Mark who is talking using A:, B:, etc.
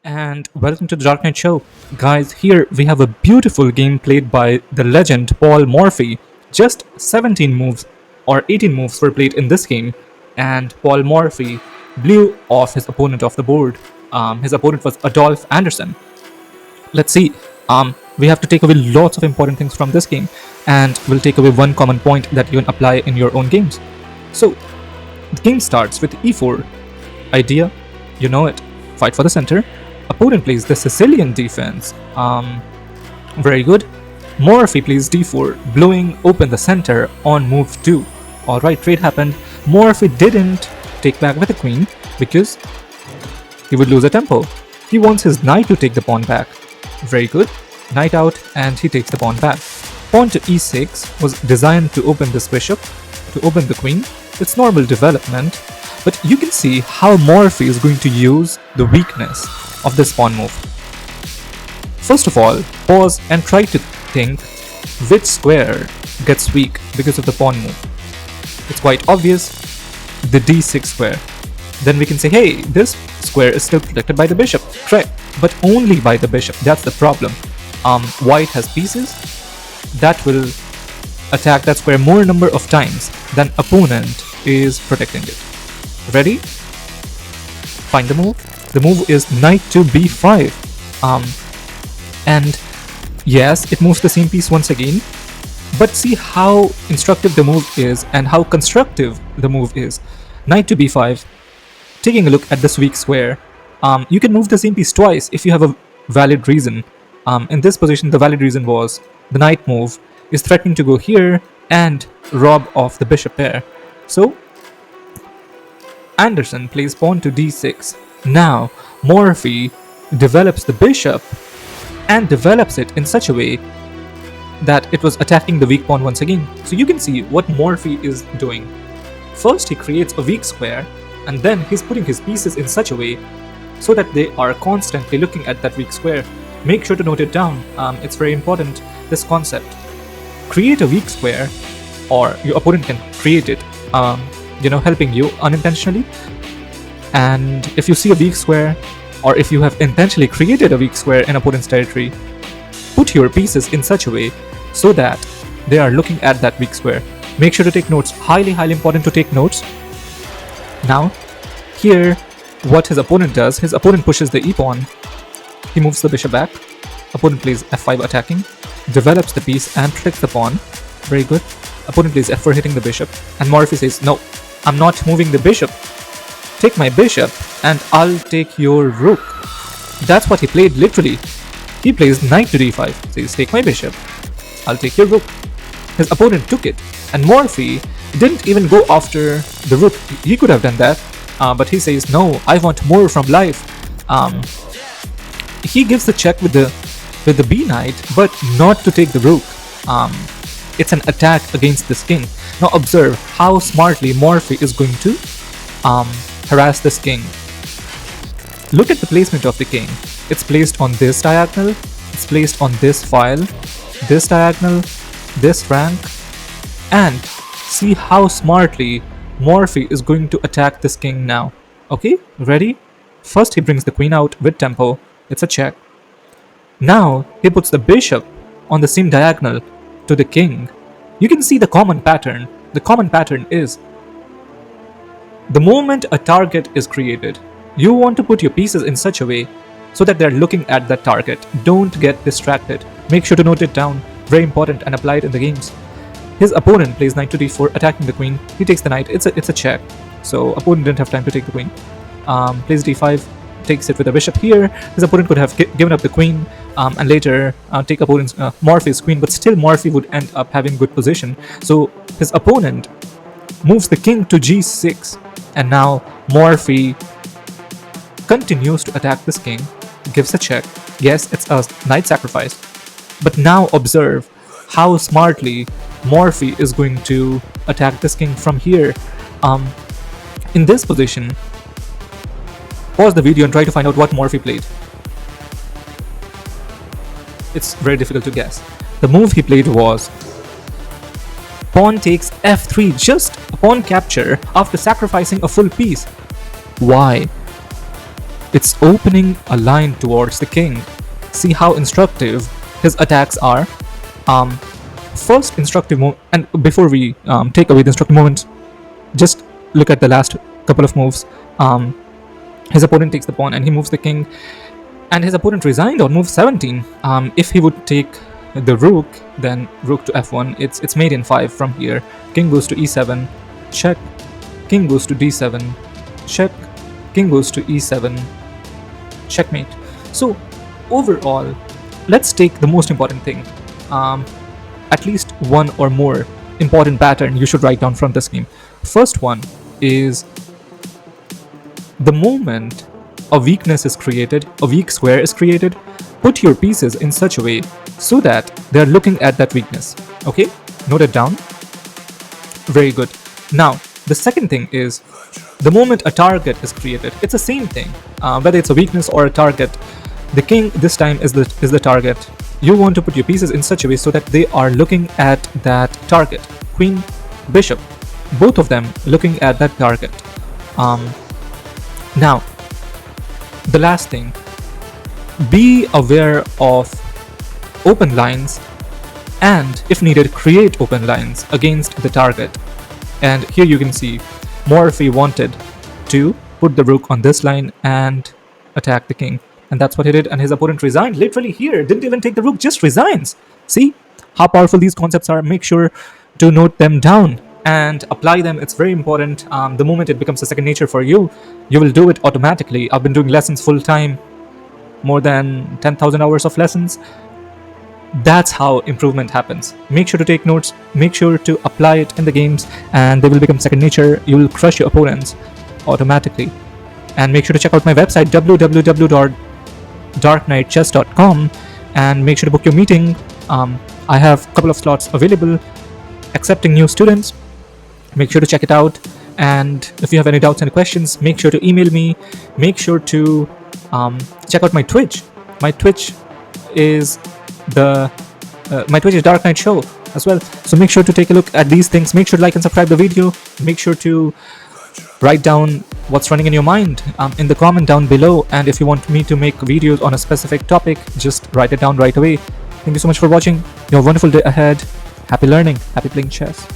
A: And welcome to the Dark Knight Show. Guys, here we have a beautiful game played by the legend Paul Morphy. Just 17 moves or 18 moves were played in this game, and Paul Morphy blew off his opponent off the board. His opponent was Adolf Anderson. Let's see. We have to take away lots of important things from this game, and we'll take away one common point that you can apply in your own games. So, the game starts with e4. Idea, you know it. Fight for the center. Opponent plays the Sicilian defense. Very good. Morphy plays d4, blowing open the center on move 2. Alright, trade happened. Morphy didn't take back with the queen because he would lose a tempo. He wants his knight to take the pawn back. Very good. Knight out, and he takes the pawn back. Pawn to e6 was designed to open this bishop, to open the queen. It's normal development, but you can see how Morphy is going to use the weakness of this pawn move. First of all, pause and try to think which square gets weak because of the pawn move. It's quite obvious, the d6 square. Then we can say, hey, this square is still protected by the bishop. Correct, but only by the bishop. That's the problem. White has pieces that will attack that square more number of times than opponent is protecting it. Ready? Find the move. The move is knight to b5. And yes, it moves the same piece once again. But see how instructive the move is and how constructive the move is. Knight to b5. Taking a look at this weak square, you can move the same piece twice if you have a valid reason. In this position, the valid reason was the knight move is threatening to go here and rob off the bishop pair. So, Anderson plays pawn to d6. Now, Morphy develops the bishop and develops it in such a way that it was attacking the weak pawn once again. So you can see what Morphy is doing. First, he creates a weak square, and then he's putting his pieces in such a way so that they are constantly looking at that weak square. Make sure to note it down. It's very important, this concept. Create a weak square, or your opponent can create it, helping you unintentionally. And if you see a weak square, or if you have intentionally created a weak square in opponent's territory, put your pieces in such a way so that they are looking at that weak square. Make sure to take notes. Highly important to take notes. Now, here, what his opponent does, his opponent pushes the e-pawn. He moves the bishop back. Opponent plays f5 attacking, develops the piece and protects the pawn. Very good. Opponent plays f4 hitting the bishop, and Morphy says, no, I'm not moving the bishop. Take my bishop and I'll take your rook. That's what he played literally. He plays knight to d5, says take my bishop, I'll take your rook. His opponent took it, and Morphy didn't even go after the rook. He could have done that, but he says, no, I want more from life. He gives the check with the b knight, but not to take the rook. It's an attack against this king. Now observe how smartly Morphy is going to harass this king. Look at the placement of the king. It's placed on this diagonal, it's placed on this file, this diagonal, this rank, and see how smartly Morphy is going to attack this king now. Okay, ready? First he brings the queen out with tempo. It's a check. Now he puts the bishop on the same diagonal to the king. You can see the common pattern. The common pattern is the moment a target is created, you want to put your pieces in such a way so that they're looking at that target. Don't get distracted. Make sure to note it down. Very important, and apply it in the games. His opponent plays knight to d4, attacking the queen. He takes the knight. It's a check. So opponent didn't have time to take the queen. Plays d5, takes it with a bishop here. His opponent could have given up the queen and later take opponent's Morphy's queen, but still Morphy would end up having good position. So his opponent moves the king to g6, and now Morphy continues to attack this king, gives a check. Yes, it's a knight sacrifice, but now observe how smartly Morphy is going to attack this king from here. In this position, pause the video and try to find out what Morphy played. It's very difficult to guess. The move he played was pawn takes f3, just a pawn capture after sacrificing a full piece. Why? It's opening a line towards the king. See how instructive his attacks are. Um, First instructive moment, and before we take away the instructive moment, just look at the last couple of moves. Um, his opponent takes the pawn and he moves the king, and his opponent resigned on move 17. If he would take the rook, then rook to f1. It's made in 5 from here. King goes to e7, check. King goes to d7, check. King goes to e7, checkmate. So overall, let's take the most important thing. At least one or more important pattern you should write down from this game. First one is the moment a weakness is created, a weak square is created, put your pieces in such a way so that they're looking at that weakness. Okay? Note it down. Very good. Now, the second thing is the moment a target is created, it's the same thing. Whether it's a weakness or a target, the king this time is the target. You want to put your pieces in such a way so that they are looking at that target. Queen, bishop, both of them looking at that target. Now, the last thing, be aware of open lines and, if needed, create open lines against the target. And here you can see Morphy wanted to put the rook on this line and attack the king. And that's what he did, and his opponent resigned literally here. Didn't even take the rook, just resigns. See how powerful these concepts are? Make sure to note them down and apply them. It's very important. The moment it becomes a second nature for you, you will do it automatically. I've been doing lessons full time, more than 10,000 hours of lessons. That's how improvement happens. Make sure to take notes, make sure to apply it in the games, and they will become second nature. You will crush your opponents automatically. And make sure to check out my website, www.darkknightchess.com, and make sure to book your meeting. I have a couple of slots available, accepting new students. Make sure to check it out. And if you have any doubts and questions, make sure to email me. Make sure to check out my Twitch. My Twitch is Dark Knight Show as well. So make sure to take a look at these things. Make sure to like and subscribe the video. Make sure to write down what's running in your mind in the comment down below. And if you want me to make videos on a specific topic, just write it down right away. Thank you so much for watching. You have a wonderful day ahead. Happy learning. Happy playing chess.